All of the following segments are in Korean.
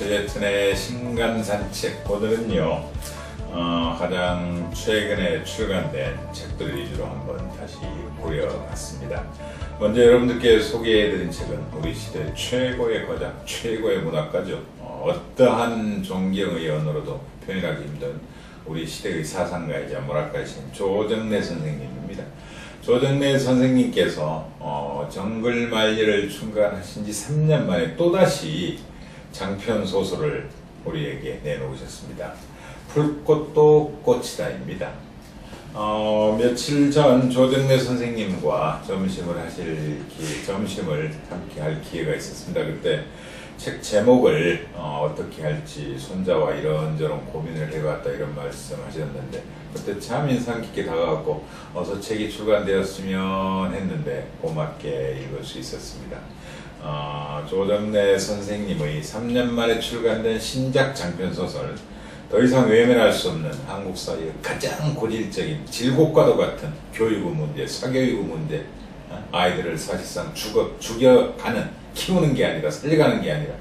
최재천의 신간산책. 오늘은요 가장 최근에 출간된 책들 위주로 한번 다시 꾸려봤습니다. 먼저 여러분들께 소개해드린 책은 우리 시대 최고의 거장, 최고의 문학가죠. 어떠한 존경의 언어로도 표현하기 힘든 우리 시대의 사상가이자 문학가이신 조정래 선생님입니다. 조정래 선생님께서 정글만리를 출간하신 지 3년 만에 또다시 장편 소설을 우리에게 내놓으셨습니다. 풀꽃도 꽃이다입니다. 며칠 전 조정래 선생님과 점심을 함께 할 기회가 있었습니다. 그때 책 제목을 어떻게 할지 손자와 이런저런 고민을 해봤다 이런 말씀 하셨는데, 그때 참 인상 깊게 다가갔고 어서 책이 출간되었으면 했는데 고맙게 읽을 수 있었습니다. 조정래 선생님의 3년 만에 출간된 신작 장편소설, 더 이상 외면할 수 없는 한국 사회의 가장 고질적인 질곡과도 같은 교육의 문제, 사교육의 문제, 아이들을 사실상 죽여가는, 키우는 게 아니라 살려가는 게 아니라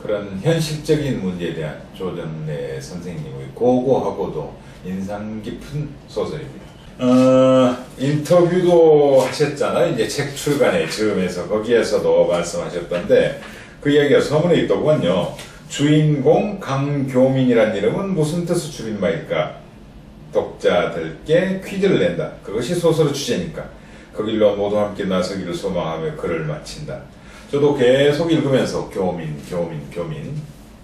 그런 현실적인 문제에 대한 조정래 선생님의 고고하고도 인상 깊은 소설입니다. 인터뷰도 하셨잖아요. 이제 책 출간의 즈음에서 거기에서도 말씀하셨던데 그 이야기가 서문에 있더군요. 주인공 강교민이란 이름은 무슨 뜻의 줄임말일까? 독자들께 퀴즈를 낸다. 그것이 소설의 주제니까 그 길로 모두 함께 나서기를 소망하며 글을 마친다. 저도 계속 읽으면서 교민.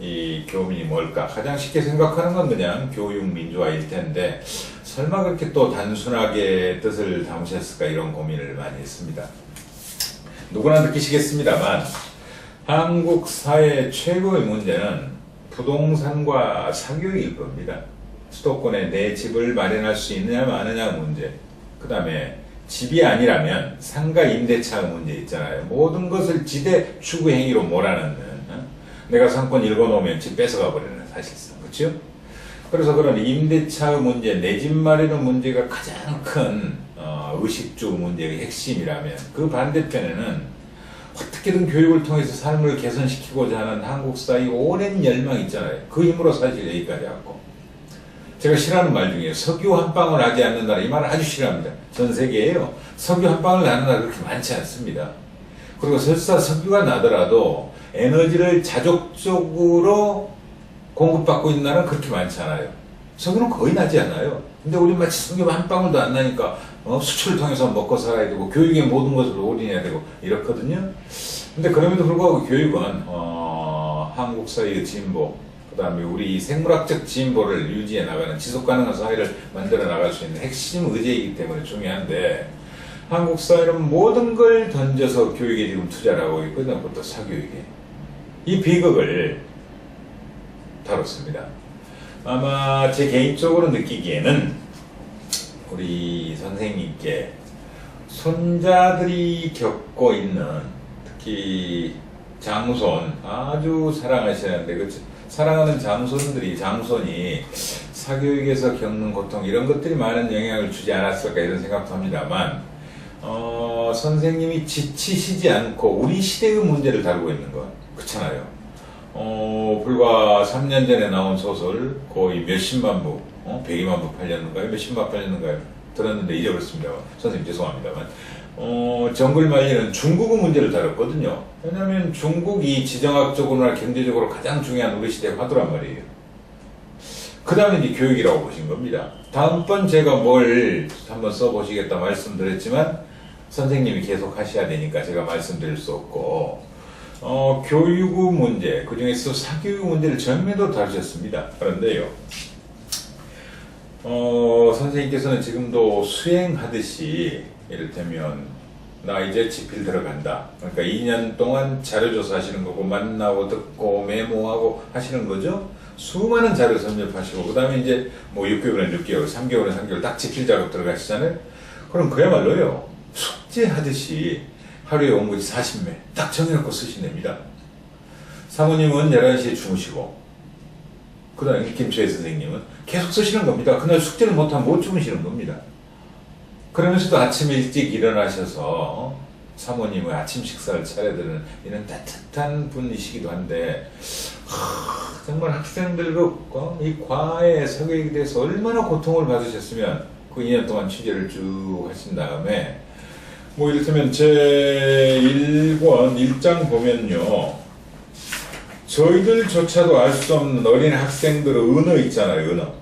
이 교민이 뭘까? 가장 쉽게 생각하는 건 그냥 교육 민주화일 텐데 설마 그렇게 또 단순하게 뜻을 담으셨을까 이런 고민을 많이 했습니다. 누구나 느끼시겠습니다만 한국 사회의 최고의 문제는 부동산과 사교육일 겁니다. 수도권에 내 집을 마련할 수 있느냐 마느냐 문제, 그 다음에 집이 아니라면 상가 임대차 문제 있잖아요. 모든 것을 지대 추구 행위로 몰아넣는, 내가 상권 읽어놓으면 집 뺏어가 버리는, 사실상 그렇죠? 그래서 그런 임대차 문제, 내 집 마련의 문제가 가장 큰 의식주 문제의 핵심이라면, 그 반대편에는 어떻게든 교육을 통해서 삶을 개선시키고자 하는 한국 사회의 오랜 열망 있잖아요. 그 힘으로 사실 여기까지 왔고, 제가 싫어하는 말 중에 석유 한 방울 나지 않는 나라, 이 말을 아주 싫어합니다. 전 세계에요, 석유 한 방울 나는 나라 그렇게 많지 않습니다. 그리고 설사 석유가 나더라도 에너지를 자족적으로 공급받고 있는 나라는 그렇게 많지 않아요. 석유는 거의 나지 않아요. 근데 우리 마치 석유 한 방울도 안 나니까 수출을 통해서 먹고 살아야 되고 교육의 모든 것을 올인해야 되고 이렇거든요. 근데 그럼에도 불구하고 교육은 한국 사회의 진보, 그 다음에 우리 생물학적 진보를 유지해 나가는 지속가능한 사회를 만들어 나갈 수 있는 핵심 의제이기 때문에 중요한데, 한국 사회는 모든 걸 던져서 교육에 지금 투자를 하고 있거든요. 그것도 사교육에. 이 비극을 다뤘습니다. 아마 제 개인적으로 느끼기에는 우리 선생님께 손자들이 겪고 있는, 특히 장손 아주 사랑하시는데 그 사랑하는 장손이 사교육에서 겪는 고통, 이런 것들이 많은 영향을 주지 않았을까 이런 생각도 합니다만, 선생님이 지치시지 않고 우리 시대의 문제를 다루고 있는 것 그렇잖아요. 불과 3년 전에 나온 소설 거의 몇십만 부, 102만 부 팔렸는가요? 몇십만 팔렸는가요? 들었는데 잊어버렸습니다. 선생님 죄송합니다만, 정글만리는 중국의 문제를 다뤘거든요. 왜냐하면 중국이 지정학적으로나 경제적으로 가장 중요한 우리 시대의 화두란 말이에요. 그 다음에 이제 교육이라고 보신 겁니다. 다음번 제가 뭘 한번 써보시겠다 말씀드렸지만 선생님이 계속 하셔야 되니까 제가 말씀드릴 수 없고, 교육의 문제, 그 중에서 사교육 문제를 전면으로 다루셨습니다. 그런데요, 선생님께서는 지금도 수행하듯이, 이를테면 나 이제 집필 들어간다, 그러니까 2년 동안 자료조사 하시는 거고 만나고 듣고 메모하고 하시는 거죠. 수많은 자료 섭렵하시고 그 다음에 이제 뭐 6개월은 6개월, 3개월은 3개월 딱 집필 작업 들어가시잖아요. 그럼 그야말로요, 숙제하듯이 하루에 원고지 40매 딱 정해놓고 쓰신답니다. 사모님은 11시에 주무시고, 그 다음에 김초혜 선생님은 계속 쓰시는 겁니다. 그날 숙제를 못하면 못 주무시는 겁니다. 그러면서도 아침에 일찍 일어나셔서 사모님의 아침 식사를 차려드리는 이런 따뜻한 분이시기도 한데 정말 학생들 이 과외 서격에 대해서 얼마나 고통을 받으셨으면 그 2년 동안 취재를 쭉 하신 다음에 뭐 이를테면 제 1권 1장 보면요, 저희들조차도 알 수 없는 어린 학생들의 은어 있잖아요. 은어.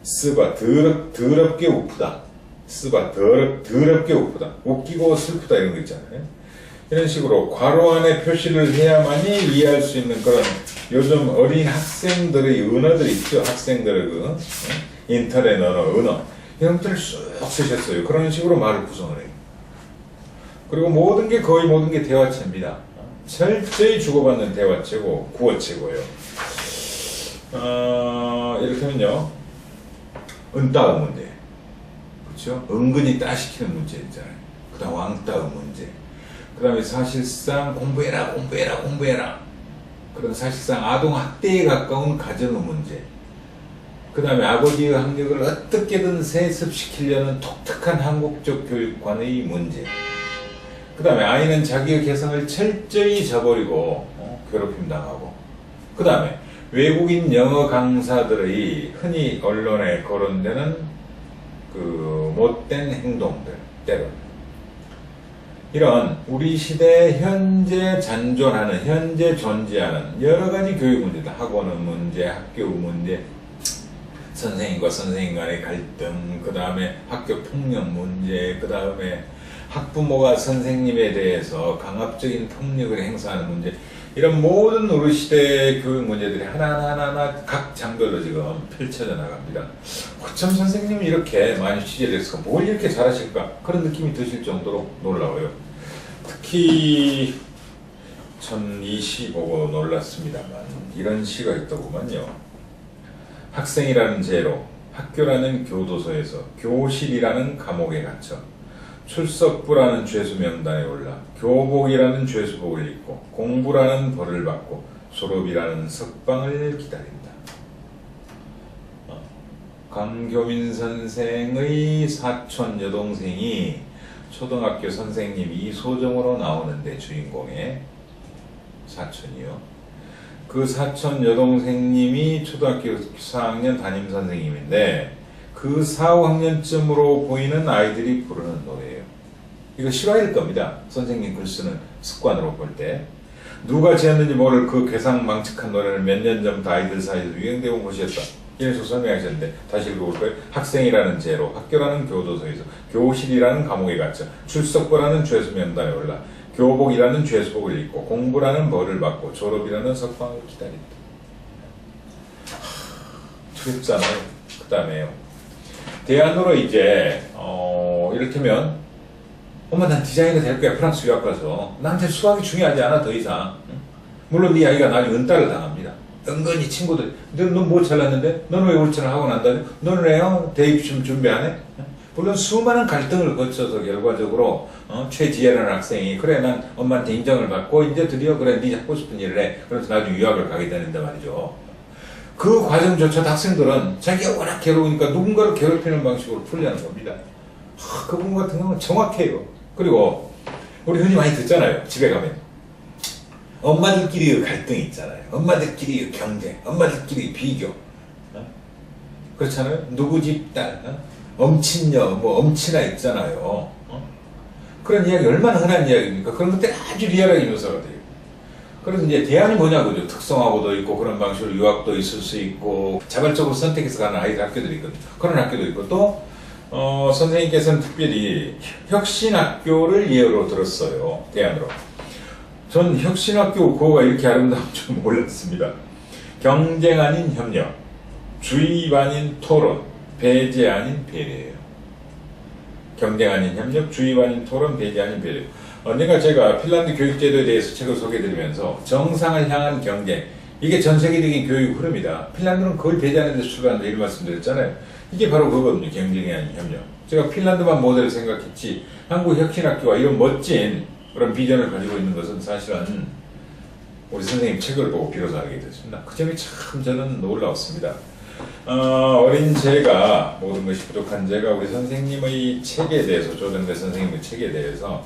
쓰바 더럽게 우프다. 쓰바 더럽게 우프다. 웃기고 슬프다 이런 거 있잖아요. 이런 식으로 괄호 안에 표시를 해야만이 이해할 수 있는 그런 요즘 어린 학생들의 은어들 있죠. 학생들의 그 인터넷 은어 이런 것들을 쑥 쓰셨어요. 그런 식으로 말을 구성을 해요. 그리고 거의 모든 게 대화체입니다. 철저히 주고받는 대화체고 구어체고요. 이렇게면요, 은따의 문제, 그렇죠? 은근히 따시키는 문제 있잖아요. 그 다음 왕따의 문제, 그 다음에 사실상 공부해라. 그런 사실상 아동학대에 가까운 가정의 문제, 그 다음에 아버지의 학력을 어떻게든 세습시키려는 독특한 한국적 교육관의 문제, 그 다음에 아이는 자기의 개성을 철저히 저버리고 괴롭힘 당하고, 그 다음에 외국인 영어 강사들의 흔히 언론에 거론되는 그 못된 행동들, 때론 이런 우리 시대에 현재 잔존하는, 현재 존재하는 여러 가지 교육 문제다. 학원의 문제, 학교 문제, 선생님과 선생님 간의 갈등, 그 다음에 학교 폭력 문제, 그 다음에 학부모가 선생님에 대해서 강압적인 폭력을 행사하는 문제, 이런 모든 우리 시대의 교육 문제들이 하나하나 각 장별로 지금 펼쳐져 나갑니다. 어쩜 선생님이 이렇게 많이 취재를 해서 뭘 이렇게 잘하실까? 그런 느낌이 드실 정도로 놀라워요. 특히 전 이 시 보고 놀랐습니다만 이런 시가 있더구만요. 학생이라는 죄로 학교라는 교도소에서 교실이라는 감옥에 갇혀 출석부라는 죄수 명단에 올라 교복이라는 죄수복을 입고 공부라는 벌을 받고 졸업이라는 석방을 기다린다. 강교민 선생의 사촌 여동생이 초등학교 선생님 이소정으로 나오는데, 주인공의 사촌이요. 그 사촌 여동생님이 초등학교 4학년 담임 선생님인데 그 4, 5학년쯤으로 보이는 아이들이 부르는 노래예요. 이거 실화일 겁니다. 선생님 글 쓰는 습관으로 볼 때. 누가 지었는지 모를 그 괴상망측한 노래를 몇 년 전부터 아이들 사이에서 유행되고 것이었다. 이런 식으로 설명하셨는데 다시 읽어볼까요? 학생이라는 죄로 학교라는 교도소에서 교실이라는 감옥에 갇혀 출석부라는 죄수 명단에 올라 교복이라는 죄수복을 입고 공부라는 벌을 받고 졸업이라는 석방을 기다린다. 두렵잖아요. 그 다음에요, 대안으로 이제 이를테면 엄마 난 디자이너 될 거야. 프랑스 유학 가서. 나한테 수학이 중요하지 않아 더 이상. 물론 네 아이가 나중에 은따를 당합니다. 은근히 친구들 넌 뭐 잘났는데? 너는 왜 울천을 하고 난다니? 너는 왜요? 대입시험 준비 안 해? 물론 수많은 갈등을 거쳐서 결과적으로 최지혜라는 학생이 그래 난 엄마한테 인정을 받고 이제 드디어 그래 네 하고 싶은 일을 해. 그래서 나중에 유학을 가게 되는데 말이죠. 그 과정조차도 학생들은 자기가 워낙 괴로우니까 누군가를 괴롭히는 방식으로 풀려는 겁니다. 그 부분 같은 경우는 정확해요. 그리고 우리 흔히 많이 듣잖아요. 집에 가면 엄마들끼리의 갈등이 있잖아요. 엄마들끼리의 경쟁, 엄마들끼리의 비교. 그렇잖아요. 누구 집 딸, 엄친녀, 뭐 엄친아 있잖아요. 그런 이야기 얼마나 흔한 이야기입니까? 그런 것들이 아주 리얼하게 묘사가 돼요. 그래서 이제 대안이 뭐냐고요. 특성화고도 있고 그런 방식으로 유학도 있을 수 있고 자발적으로 선택해서 가는 아이들 학교들이 있거든요. 그런 학교도 있고 또 선생님께서는 특별히 혁신학교를 예로 들었어요. 대안으로. 전 혁신학교 구호가 이렇게 아름다운 줄 몰랐습니다. 경쟁 아닌 협력, 주입 아닌 토론, 배제 아닌 배려예요. 경쟁 아닌 협력, 주입 아닌 토론, 배제 아닌 배려. 언젠가 제가 핀란드 교육제도에 대해서 책을 소개해드리면서 정상을 향한 경쟁, 이게 전 세계적인 교육 흐름이다. 핀란드는 그걸 배제하는 데서 출발한다 이런 말씀드렸잖아요. 이게 바로 그거거든요. 경쟁이 아닌 협력. 제가 핀란드만 모델을 생각했지 한국 혁신학교와 이런 멋진 그런 비전을 가지고 있는 것은 사실은 우리 선생님 책을 보고 비로소 알게 됐습니다. 그 점이 참 저는 놀라웠습니다. 어린 제가, 모든 것이 부족한 제가 우리 선생님의 책에 대해서, 조정대 선생님의 책에 대해서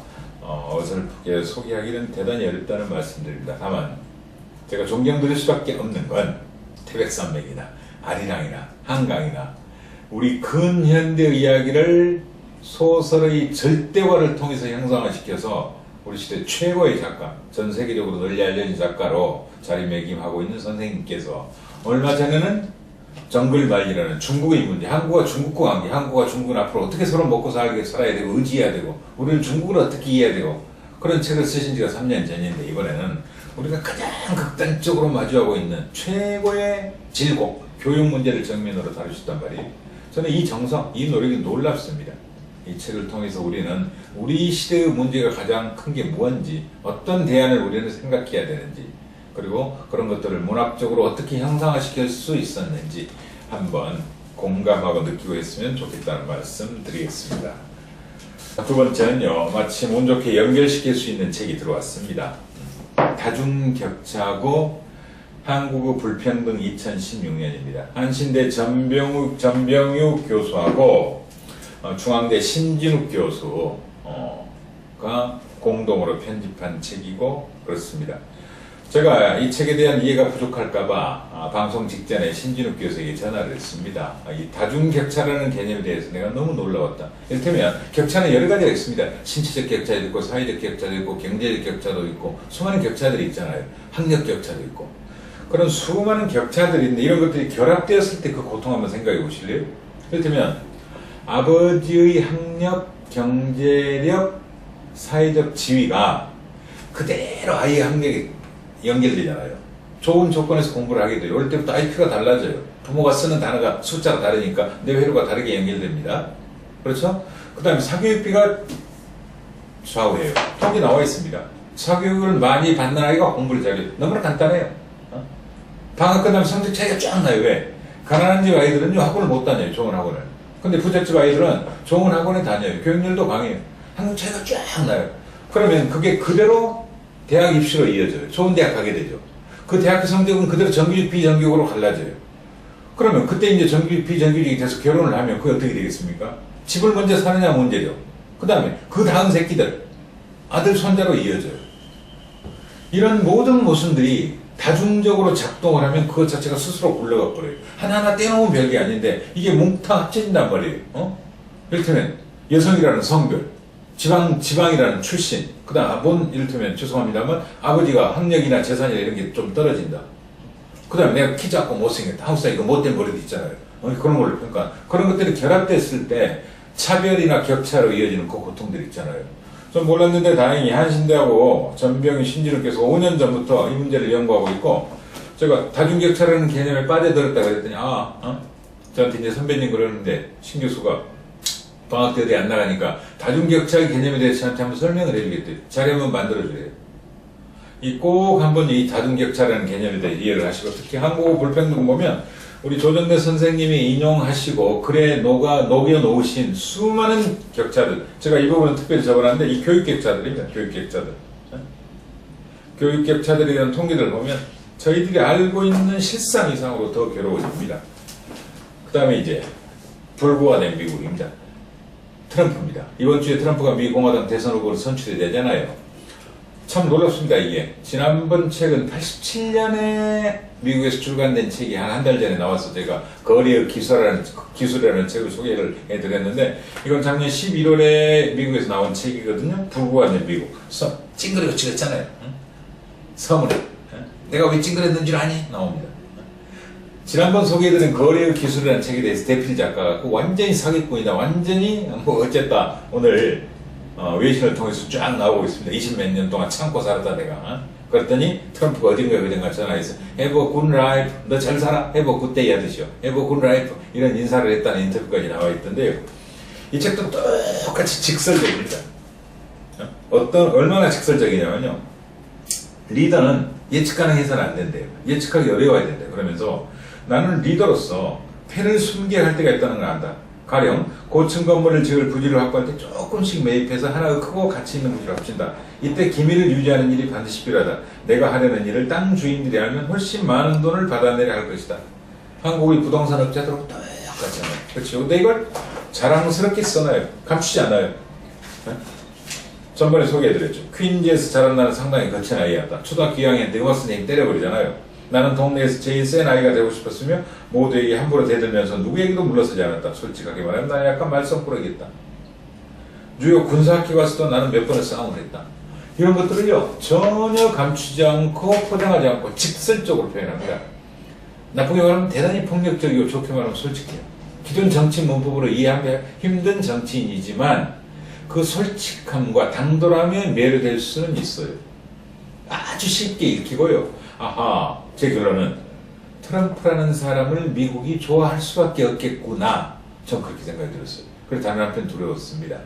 어설프게 소개하기는 대단히 어렵다는 말씀드립니다. 다만 제가 존경드릴 수밖에 없는 건 태백산맥이나 아리랑이나 한강이나 우리 근현대 이야기를 소설의 절대화를 통해서 형상화시켜서 우리 시대 최고의 작가, 전 세계적으로 널리 알려진 작가로 자리매김하고 있는 선생님께서 얼마 전에는 정글말이라는 중국의 문제, 한국과 중국과 관계, 한국과 중국은 앞으로 어떻게 서로 먹고 살아야 되고 의지해야 되고 우리는 중국을 어떻게 이해해야 되고 그런 책을 쓰신 지가 3년 전인데 이번에는 우리가 가장 극단적으로 마주하고 있는 최고의 질곡, 교육 문제를 정면으로 다루셨단 말이에요. 저는 이 정성, 이 노력이 놀랍습니다. 이 책을 통해서 우리는 우리 시대의 문제가 가장 큰 게 무엇인지, 어떤 대안을 우리는 생각해야 되는지, 그리고 그런 것들을 문학적으로 어떻게 형상화시킬 수 있었는지 한번 공감하고 느끼고 했으면 좋겠다는 말씀 드리겠습니다. 두 번째는요, 마침 운 좋게 연결시킬 수 있는 책이 들어왔습니다. 다중격차고 한국어 불평등 2016년입니다. 한신대 전병욱 교수하고 중앙대 신진욱 교수가 공동으로 편집한 책이고 그렇습니다. 제가 이 책에 대한 이해가 부족할까봐 방송 직전에 신진욱 교수에게 전화를 했습니다. 이 다중격차라는 개념에 대해서 내가 너무 놀라웠다. 이를테면 격차는 여러 가지가 있습니다. 신체적 격차도 있고 사회적 격차도 있고 경제적 격차도 있고 수많은 격차들이 있잖아요. 학력 격차도 있고 그런 수많은 격차들이 있는데 이런 것들이 결합되었을 때 그 고통 한번 생각해 보실래요? 이를테면 아버지의 학력, 경제력, 사회적 지위가 그대로 아이의 학력에 연결되잖아요. 좋은 조건에서 공부를 하게 돼요. 어릴 때부터 IQ가 달라져요. 부모가 쓰는 단어가 숫자가 다르니까 뇌회로가 다르게 연결됩니다. 그렇죠? 그 다음에 사교육비가 좌우해요. 통계 나와 있습니다. 사교육을 많이 받는 아이가 공부를 잘해요. 너무나 간단해요. 방학 끝나면 성적 차이가 쫙 나요. 왜? 가난한 집 아이들은요 학원을 못 다녀요. 좋은 학원을. 근데 부잣집 아이들은 좋은 학원에 다녀요. 교육열도 강해요. 학력 차이가 쫙 나요. 그러면 그게 그대로 대학 입시로 이어져요. 좋은 대학 가게 되죠. 그 대학교 성적은 그대로 정규직, 비정규직으로 갈라져요. 그러면 그때 이제 정규직, 비정규직이 돼서 결혼을 하면 그게 어떻게 되겠습니까? 집을 먼저 사느냐 문제죠. 그 다음에 그 다음 새끼들, 아들, 손자로 이어져요. 이런 모든 모순들이 다중적으로 작동을 하면 그것 자체가 스스로 굴러가 버려요. 하나하나 떼놓으면 별게 아닌데 이게 뭉탕 합쳐진단 말이에요. 이를테면 여성이라는 성별, 지방이라는 출신, 그 다음 이를테면 죄송합니다만 아버지가 학력이나 재산이나 이런 게 좀 떨어진다. 그 다음에 내가 키 작고 못생겼다. 한국 사람 이거 못된 머리도 있잖아요. 그런 걸로 평가. 그런 것들이 결합됐을 때 차별이나 격차로 이어지는 그 고통들이 있잖아요. 전 몰랐는데 다행히 한신대하고 전병희 신진욱께서 5년 전부터 이 문제를 연구하고 있고 제가 다중격차라는 개념에 빠져들었다 그랬더니 저한테 이제 선배님 그러는데 신 교수가 방학 때 어디 안 나가니까 다중격차의 개념에 대해서 저한테 한번 설명을 해주겠대요. 자료 한번 만들어주래요. 꼭 한번 이 다중격차라는 개념에 대해 이해를 하시고 특히 한국어 불평등 보면 우리 조정래 선생님이 인용하시고 글에 녹여놓으신 수많은 격차들 제가 이 부분은 특별히 적어놨는데 이 교육격차들입니다. 교육격차들. 교육격차들에 대한 통계를 보면 저희들이 알고 있는 실상 이상으로 더 괴로워집니다. 그 다음에 이제 불구화된 미국입니다. 트럼프입니다. 이번 주에 트럼프가 미 공화당 대선 후보로 선출이 되잖아요. 참 놀랍습니다. 이게 지난번 책은 87년에 미국에서 출간된 책이 한 달 전에 나와서 제가 거리의 기술이라는 책을 소개를 해드렸는데 이건 작년 11월에 미국에서 나온 책이거든요. 불구화된 미국. 찡그리고 찍었잖아요. 서문에 내가 왜 찡그렸는 줄 아니? 나옵니다. 지난번 소개해드린 거리의 기술이라는 책에 대해서 대필 작가가 완전히 사기꾼이다. 완전히 어쨌다. 오늘 외신을 통해서 쫙 나오고 있습니다. 20몇 년 동안 참고 살았다 내가. 그랬더니 트럼프가 어딘가 전화해서 Have a good life. 너 잘 살아? Have a good day 하듯이요. Have a good life. 이런 인사를 했다는 인터뷰까지 나와 있던데요. 이 책도 똑같이 직설적입니다. 얼마나 직설적이냐면요. 리더는 예측 가능해서는 안 된대요. 예측하기 어려워야 된대요. 그러면서 나는 리더로서 패를 숨게 할 때가 있다는 걸 안다. 가령 고층 건물을 지을 부지를 확보할 때 조금씩 매입해서 하나의 크고 가치 있는 부지를 합친다. 이때 기밀을 유지하는 일이 반드시 필요하다. 내가 하려는 일을 땅 주인들이 알면 훨씬 많은 돈을 받아내려 할 것이다. 한국의 부동산 업자들하고 똑같잖아요. 그렇죠. 근데 이걸 자랑스럽게 써놔요. 감추지 않아요. 전번에 소개해드렸죠. 퀸즈에서 자란 나는 상당히 거친 아이였다. 초등학교 2학년 때 음악 선생님 때려버리잖아요. 나는 동네에서 제일 센 아이가 되고 싶었으며 모두에게 함부로 대들면서 누구에게도 물러서지 않았다. 솔직하게 말하면 나 약간 말썽꾸러기였다. 뉴욕 군사학교 가서도 나는 몇 번의 싸움을 했다. 이런 것들을요 전혀 감추지 않고 포장하지 않고 직설적으로 표현합니다. 나쁘게 말하면 대단히 폭력적이고 좋게 말하면 솔직해요. 기존 정치 문법으로 이해하기 힘든 정치인이지만 그 솔직함과 당돌함에 매료될 수는 있어요. 아주 쉽게 읽히고요. 아하, 제 결론은 트럼프라는 사람을 미국이 좋아할 수밖에 없겠구나. 전 그렇게 생각이 들었어요. 그래서 다른 한편 두려웠습니다.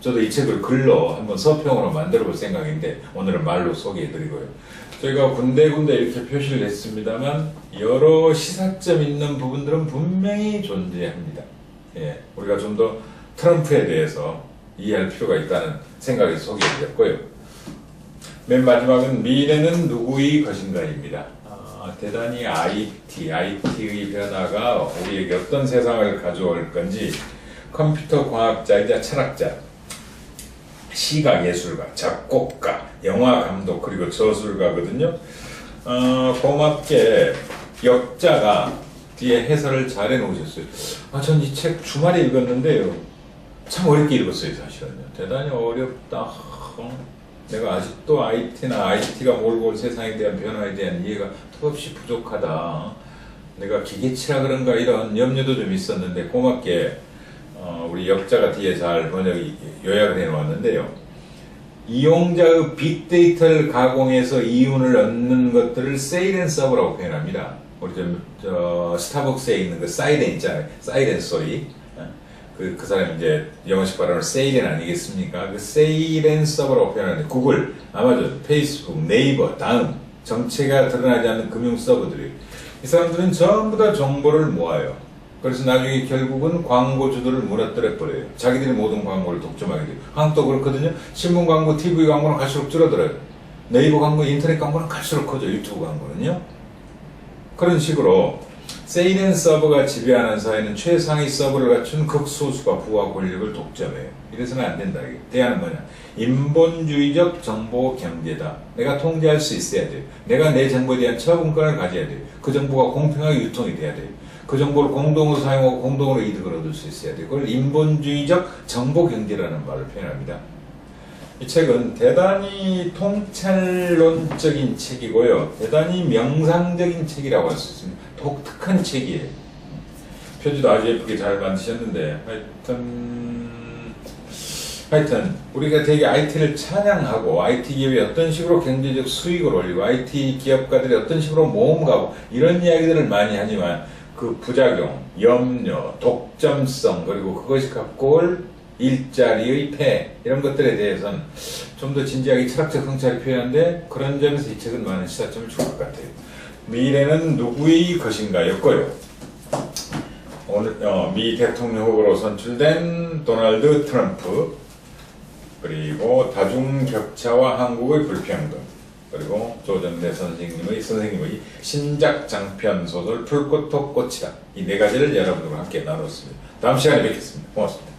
저도 이 책을 글로 한번 서평으로 만들어 볼 생각인데 오늘은 말로 소개해드리고요. 저희가 군데군데 이렇게 표시를 했습니다만 여러 시사점 있는 부분들은 분명히 존재합니다. 예, 우리가 좀 더 트럼프에 대해서 이해할 필요가 있다는 생각에서 소개해드렸고요. 맨 마지막은 미래는 누구의 것인가입니다. 대단히 IT의 변화가 우리에게 어떤 세상을 가져올 건지 컴퓨터 과학자이자 철학자, 시각예술가, 작곡가, 영화감독 그리고 저술가거든요. 고맙게 역자가 뒤에 해설을 잘 해놓으셨어요. 전 이 책 주말에 읽었는데요. 참 어렵게 읽었어요 사실은요. 대단히 어렵다. 내가 아직도 IT가 몰고 올 세상에 대한 변화에 대한 이해가 턱없이 부족하다. 내가 기계치라 그런가 이런 염려도 좀 있었는데 고맙게 우리 역자가 뒤에 잘 요약을 해놓았는데요. 이용자의 빅데이터를 가공해서 이윤을 얻는 것들을 세이렌 서버라고 표현합니다. 우리 스타벅스에 있는 그 사이렌 있잖아요. 사이렌 소리. 그 사람이 이제 영어식 발음으로 세이렌 아니겠습니까? 그 세이렌 서버라고 표현하는데 구글, 아마존, 페이스북, 네이버, 다음 정체가 드러나지 않는 금융 서버들이 이 사람들은 전부 다 정보를 모아요. 그래서 나중에 결국은 광고주들을 무너뜨려 버려요. 자기들이 모든 광고를 독점하게 돼요. 한국도 그렇거든요. 신문 광고, TV 광고는 갈수록 줄어들어요. 네이버 광고, 인터넷 광고는 갈수록 커져요. 유튜브 광고는요. 그런 식으로 세이렌 서버가 지배하는 사회는 최상위 서버를 갖춘 극소수가 부와 권력을 독점해요. 이래서는 안 된다. 대안은 뭐냐? 인본주의적 정보 경제다. 내가 통제할 수 있어야 돼요. 내가 내 정보에 대한 처분권을 가져야 돼요. 그 정보가 공평하게 유통이 돼야 돼요. 그 정보를 공동으로 사용하고 공동으로 이득을 얻을 수 있어야 돼요. 그걸 인본주의적 정보 경제라는 말을 표현합니다. 이 책은 대단히 통찰론적인 책이고요. 대단히 명상적인 책이라고 할 수 있습니다. 독특한 책이에요. 표지도 아주 예쁘게 잘 만드셨는데 하여튼 우리가 되게 IT를 찬양하고 IT 기업이 어떤 식으로 경제적 수익을 올리고 IT 기업가들이 어떤 식으로 모험가고 이런 이야기들을 많이 하지만 그 부작용, 염려, 독점성 그리고 그것이 갖고 올 일자리의 폐해 이런 것들에 대해서는 좀 더 진지하게 철학적 성찰이 필요한데 그런 점에서 이 책은 많은 시사점을 줄 것 같아요. 미래는 누구의 것인가였고요. 오늘 미 대통령 후보로 선출된 도널드 트럼프 그리고 다중격차와 한국의 불평등 그리고 조정래 선생님의 신작 장편 소설 풀꽃도 꽃이다 이 네 가지를 여러분들과 함께 나눴습니다. 다음 시간에 뵙겠습니다. 고맙습니다.